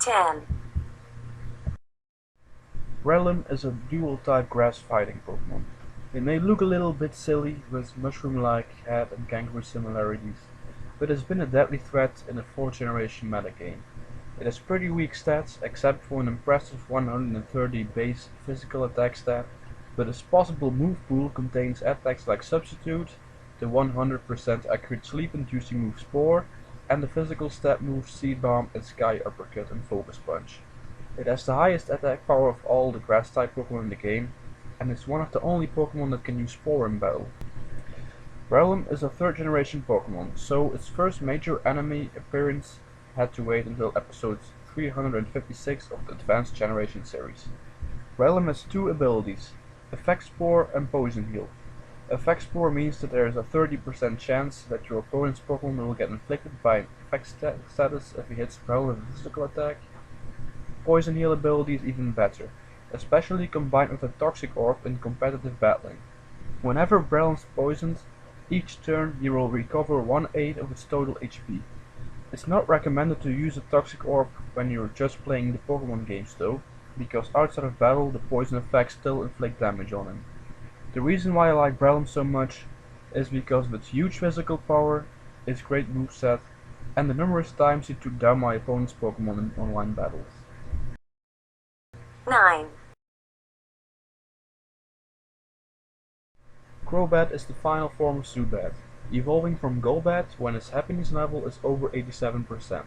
10. Breloom is a dual-type grass fighting Pokémon. It may look a little bit silly with mushroom-like head and kangaroo similarities, but has been a deadly threat in the 4th generation metagame. It has pretty weak stats except for an impressive 130 base physical attack stat, but its possible move pool contains attacks like Substitute, the 100% accurate sleep-inducing move Spore, and the physical stat moves Seed Bomb and Sky Uppercut and Focus Punch. It has the highest attack power of all the grass-type Pokémon in the game, and is one of the only Pokémon that can use Spore in battle. Breloom is a 3rd generation Pokémon, so its first major enemy appearance had to wait until episode 356 of the Advanced Generation series. Breloom has 2 abilities, Effect Spore and Poison Heal. Effect Spore means that there is a 30% chance that your opponent's Pokémon will get inflicted by an effect status if he hits Breloom with a physical attack. Poison Heal ability is even better, especially combined with a Toxic Orb in competitive battling. Whenever Breloom's poisoned, each turn you will recover 1/8 of its total HP. It's not recommended to use a Toxic Orb when you're just playing the Pokémon games though, because outside of battle the poison effects still inflict damage on him. The reason why I like Breloom so much is because of its huge physical power, its great moveset, and the numerous times he took down my opponent's Pokémon in online battles. 9. Crobat is the final form of Zubat, evolving from Golbat when its happiness level is over 87%.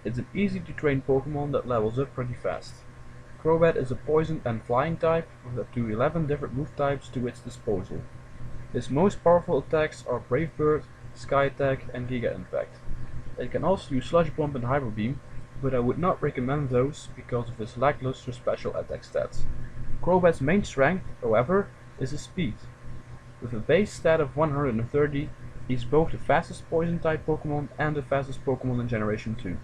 It's an easy to train Pokémon that levels up pretty fast. Crobat is a poison and flying type with up to 11 different move types to its disposal. Its most powerful attacks are Brave Bird, Sky Attack and Giga Impact. It can also use Sludge Bomb and Hyper Beam, but I would not recommend those because of its lackluster special attack stats. Crobat's main strength, however, is his speed. With a base stat of 130, he's both the fastest poison type Pokémon and the fastest Pokémon in Generation 2.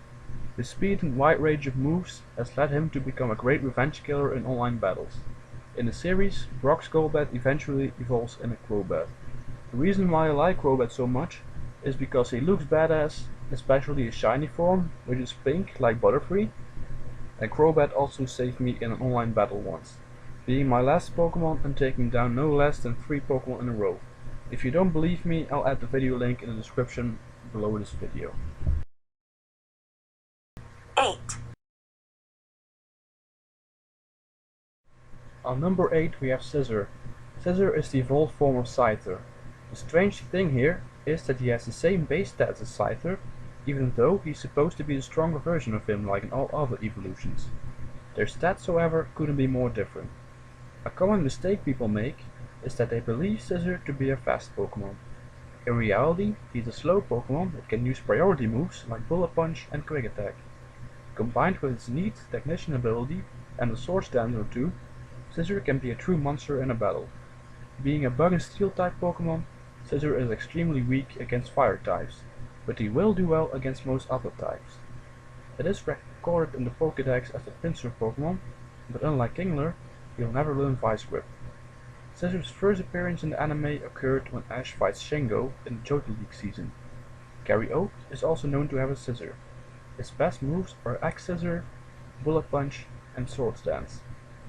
His speed and wide range of moves has led him to become a great revenge killer in online battles. In the series, Brock's Golbat eventually evolves in a Crobat. The reason why I like Crobat so much is because he looks badass, especially his shiny form, which is pink like Butterfree, and Crobat also saved me in an online battle once, being my last Pokémon and taking down no less than 3 Pokémon in a row. If you don't believe me, I'll add the video link in the description below this video. 8. On number 8 we have Scizor. Scizor is the evolved form of Scyther. The strange thing here is that he has the same base stats as Scyther, even though he's supposed to be the stronger version of him like in all other evolutions. Their stats, however, couldn't be more different. A common mistake people make is that they believe Scizor to be a fast Pokémon. In reality, he's a slow Pokémon that can use priority moves like Bullet Punch and Quick Attack. Combined with its neat Technician ability and a Swords Dance or two, Scizor can be a true monster in a battle. Being a Bug and Steel type Pokémon, Scizor is extremely weak against fire types, but he will do well against most other types. It is recorded in the Pokédex as a Pinsir Pokémon, but unlike Kingler, he'll never learn Vice Grip. Scizor's first appearance in the anime occurred when Ash fights Shingo in the Johto League season. Gary Oak is also known to have a Scizor. His best moves are Axe Scissor, Bullet Punch and Swords Dance.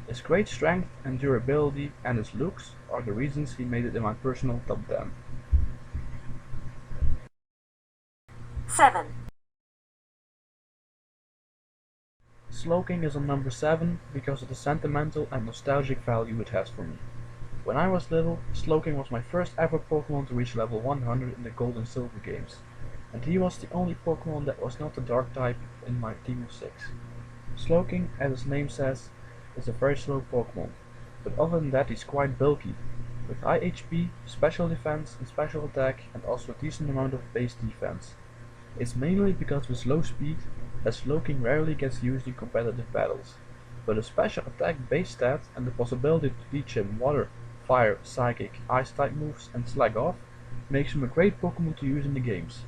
His great strength and durability and his looks are the reasons he made it in my personal top 10. 7. Slowking is on number 7 because of the sentimental and nostalgic value it has for me. When I was little, Slowking was my first ever Pokémon to reach level 100 in the Gold and Silver games, and he was the only Pokémon that was not the Dark type in my team of 6. Slowking, as his name says, is a very slow Pokémon, but other than that he's quite bulky, with high HP, special defense and special attack and also a decent amount of base defense. It's mainly because of his low speed that Slowking rarely gets used in competitive battles, but a special attack base stat and the possibility to teach him Water, Fire, Psychic, Ice type moves and Slag Off makes him a great Pokémon to use in the games.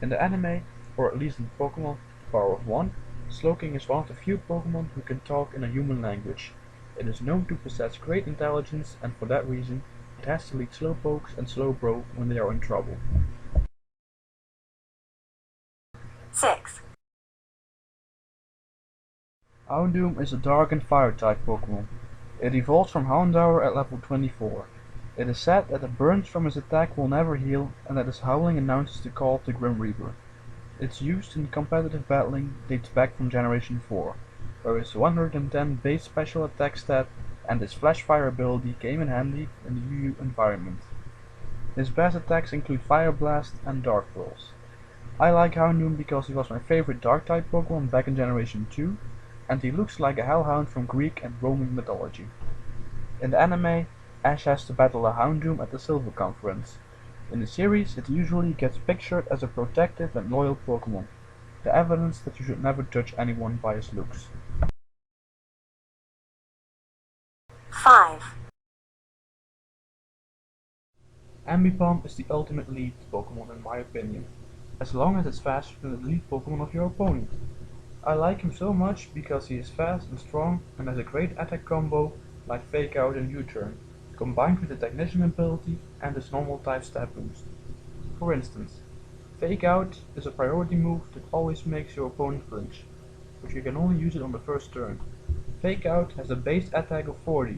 In the anime, or at least in Pokémon Power of 1, Slowking is one of the few Pokémon who can talk in a human language. It is known to possess great intelligence and for that reason it has to lead Slowpokes and Slowbro when they are in trouble. 6. Houndoom is a dark and fire type Pokémon. It evolves from Houndour at level 24. It is said that the burns from his attack will never heal and that his howling announces the call of the Grim Reaper. Its use in competitive battling dates back from Generation 4, where his 110 base special attack stat and his Flash Fire ability came in handy in the UU environment. His best attacks include Fire Blast and Dark Pulse. I like Houndoom because he was my favorite Dark-type Pokémon back in Generation 2, and he looks like a Hellhound from Greek and Roman mythology. In the anime, Ash has to battle a Houndoom at the Silver Conference. In the series, it usually gets pictured as a protective and loyal Pokémon, the evidence that you should never judge anyone by his looks. 5. Ambipom is the ultimate lead Pokémon in my opinion, as long as it's faster than the lead Pokémon of your opponent. I like him so much because he is fast and strong and has a great attack combo like Fake Out and U-Turn, combined with the Technician ability and his normal type stat boost. For instance, Fake Out is a priority move that always makes your opponent flinch, but you can only use it on the first turn. Fake Out has a base attack of 40,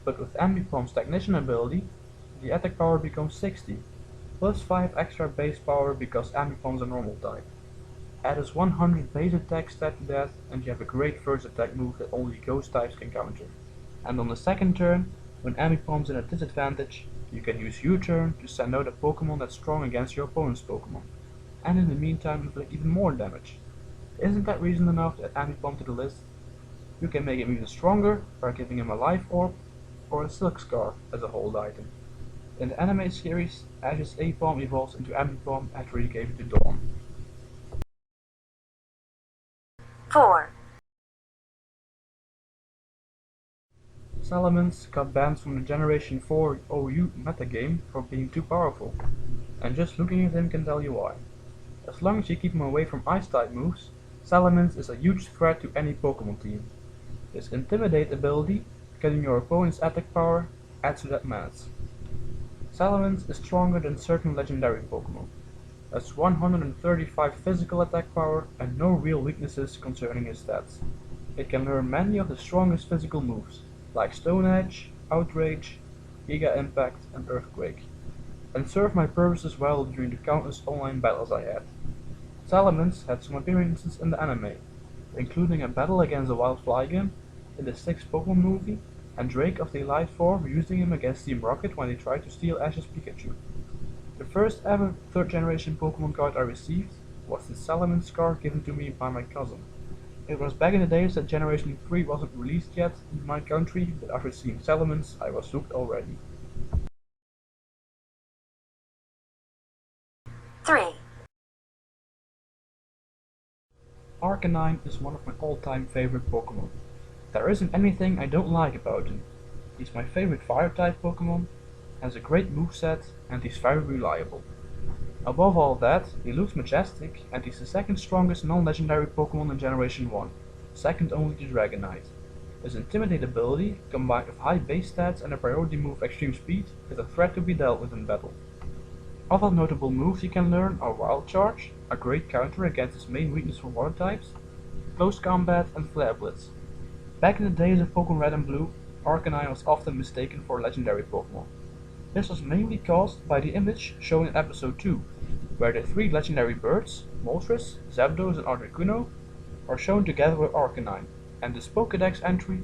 but with Ambipom's Technician ability, the attack power becomes 60, plus 5 extra base power because Ambipom's a normal type. Add his 100 base attack stat to that and you have a great first attack move that only ghost types can counter. And on the second turn, when Ambipom's in a disadvantage, you can use U-Turn to send out a Pokémon that's strong against your opponent's Pokémon, and in the meantime inflict even more damage. Isn't that reason enough to add Ambipom to the list? You can make him even stronger by giving him a Life Orb or a Silk Scarf as a hold item. In the anime series, Ash's Apom evolves into Ambipom after he gave it to Dawn. 4. Salamence got banned from the Generation 4 OU metagame for being too powerful, and just looking at him can tell you why. As long as you keep him away from Ice-type moves, Salamence is a huge threat to any Pokémon team. His Intimidate ability, cutting your opponent's attack power, adds to that mass. Salamence is stronger than certain legendary Pokémon. Has 135 physical attack power and no real weaknesses concerning his stats. It can learn many of the strongest physical moves, like Stone Edge, Outrage, Giga Impact and Earthquake, and served my purposes well during the countless online battles I had. Salamence had some appearances in the anime, including a battle against a wild Flygon in the 6th Pokémon movie, and Drake of the Elite Four using him against Team Rocket when they tried to steal Ash's Pikachu. The first ever 3rd generation Pokémon card I received was the Salamence card given to me by my cousin. It was back in the days that Generation 3 wasn't released yet in my country, but after seeing Salamence I was hooked already. 3. Arcanine is one of my all-time favorite Pokémon. There isn't anything I don't like about him. He's my favorite Fire-type Pokémon, has a great moveset, and he's very reliable. Above all that, he looks majestic, and he's the second strongest non-legendary Pokémon in Generation 1, second only to Dragonite. His Intimidate ability, combined with high base stats and a priority move Extreme Speed, is a threat to be dealt with in battle. Other notable moves he can learn are Wild Charge, a great counter against his main weakness for water types, Close Combat, and Flare Blitz. Back in the days of Pokémon Red and Blue, Arcanine was often mistaken for a legendary Pokémon. This was mainly caused by the image shown in episode 2, where the 3 legendary birds, Moltres, Zapdos and Articuno, are shown together with Arcanine, and this Pokédex entry,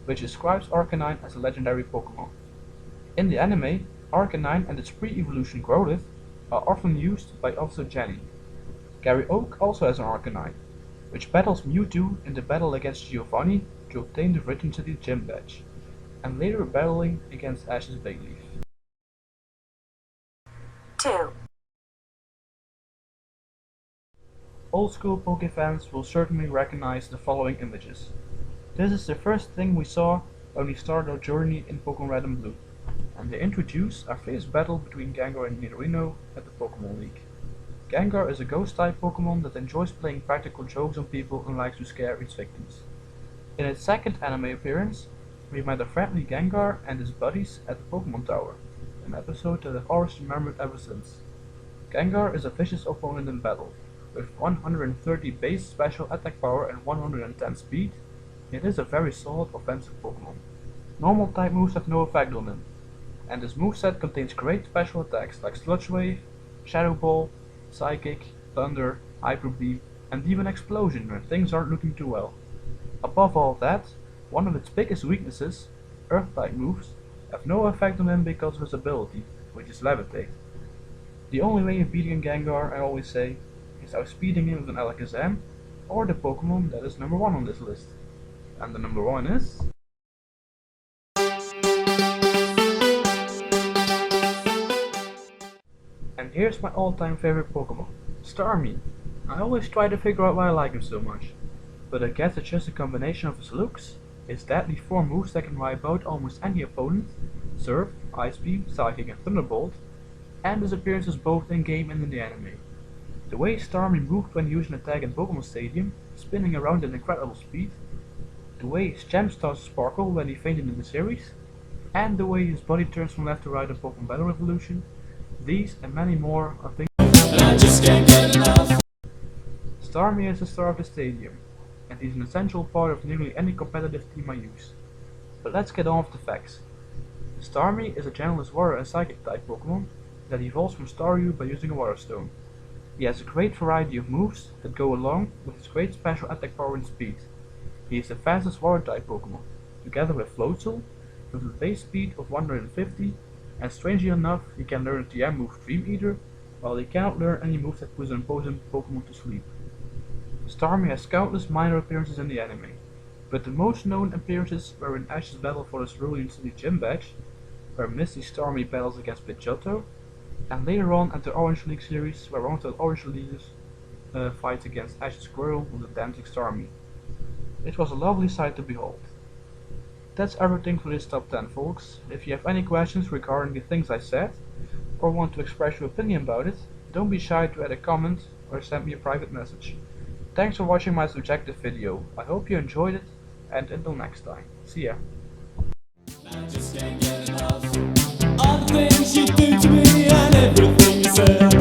which describes Arcanine as a legendary Pokémon. In the anime, Arcanine and its pre-evolution Growlithe are often used by Officer Jenny. Gary Oak also has an Arcanine, which battles Mewtwo in the battle against Giovanni to obtain the Rhythm City Gym Badge, and later battling against Ash's Bayleaf. 2. Old school Poké fans will certainly recognize the following images. This is the first thing we saw when we started our journey in Pokémon Red and Blue, and they introduce a fierce battle between Gengar and Nidorino at the Pokémon League. Gengar is a ghost-type Pokémon that enjoys playing practical jokes on people and likes to scare its victims. In its second anime appearance, we met a friendly Gengar and his buddies at the Pokémon Tower, an episode that I've always remembered ever since. Gengar is a vicious opponent in battle, with 130 base special attack power and 110 speed, It is a very solid offensive Pokémon. Normal type moves have no effect on him, and his moveset contains great special attacks like Sludge Wave, Shadow Ball, Psychic, Thunder, Hyper Beam, and even Explosion when things aren't looking too well. Above all that, one of its biggest weaknesses, Earth-type moves, have no effect on him because of his ability, which is Levitate. The only way of beating a Gengar, I always say, is outspeeding him with an Alakazam, or the Pokémon that is number 1 on this list. And the number 1 is... And here's my all-time favorite Pokémon, Starmie. I always try to figure out why I like him so much, but I guess it's just a combination of his looks, his deadly 4 moves that can wipe out almost any opponent, Surf, Ice Beam, Psychic and Thunderbolt, and his appearances both in-game and in the anime. The way Starmie moved when using an attack in Pokémon Stadium, spinning around at incredible speed, the way his gem starts to sparkle when he fainted in the series, and the way his body turns from left to right in Pokémon Battle Revolution, these and many more are things. Starmie is the star of the stadium, and he's an essential part of nearly any competitive team I use. But let's get on with the facts. Starmie is a Generalist Water and Psychic type Pokémon that evolves from Staryu by using a Water Stone. He has a great variety of moves that go along with his great special attack power and speed. He is the fastest Water type Pokémon, together with Floatzel, with a base speed of 150, and strangely enough he can learn the TM move Dream Eater, while he cannot learn any moves that puts an opposing Pokémon to sleep. Starmie has countless minor appearances in the anime, but the most known appearances were in Ash's battle for the Cerulean City Gym Badge, where Misty Starmie battles against Pidgeotto, and later on at the Orange League series where one of the Orange Leaguers fights against Ash's Squirrel with the dancing Starmie. It was a lovely sight to behold. That's everything for this top 10 folks. If you have any questions regarding the things I said, or want to express your opinion about it, don't be shy to add a comment or send me a private message. Thanks for watching my subjective video. I hope you enjoyed it, and until next time. See ya. All the things you do to me and everything you said.